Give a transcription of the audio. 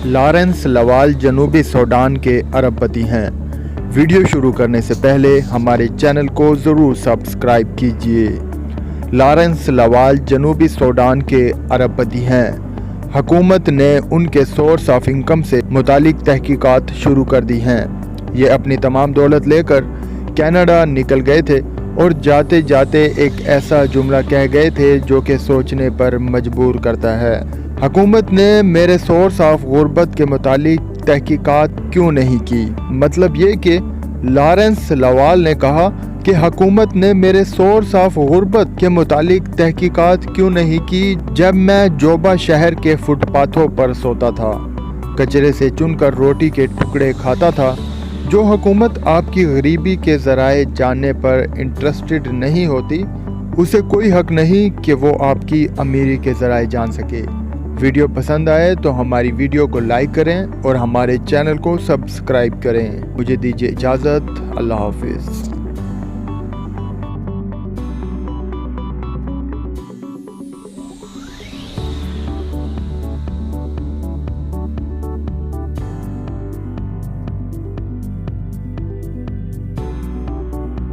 Lawrence लवाल जनूबी Sudan के अरबपति हैं। वीडियो शुरू करने से पहले हमारे चैनल को ज़रूर सब्सक्राइब कीजिए। लॉरेंस लवाल जनूबी सूडान के अरबपति हैं। हुकूमत ने उनके सोर्स ऑफ इनकम से मुतालिक तहकीकात शुरू कर दी हैं। ये अपनी तमाम दौलत लेकर कनाडा निकल गए थे और जाते जाते एक ऐसा जुमला कह गए थे जो कि सोचने पर मजबूर करता है। हुकूमत ने मेरे सोर्स ऑफ गुर्बत के मुतालिक तहकीकात क्यों नहीं की। मतलब ये कि लॉरेंस लवाल ने कहा कि हुकूमत ने मेरे सोर्स ऑफ गुर्बत के मुतालिक तहकीकात क्यों नहीं की जब मैं जोबा शहर के फुटपाथों पर सोता था, कचरे से चुनकर रोटी के टुकड़े खाता था। जो हुकूमत आपकी गरीबी के ज़राए जानने पर इंटरेस्टेड नहीं होती, उसे कोई हक नहीं कि वो आपकी अमीरी के ज़राए जान सके। वीडियो पसंद आए तो हमारी वीडियो को लाइक करें और हमारे चैनल को सब्सक्राइब करें। मुझे दीजिए इजाज़त। अल्लाह हाफिज़।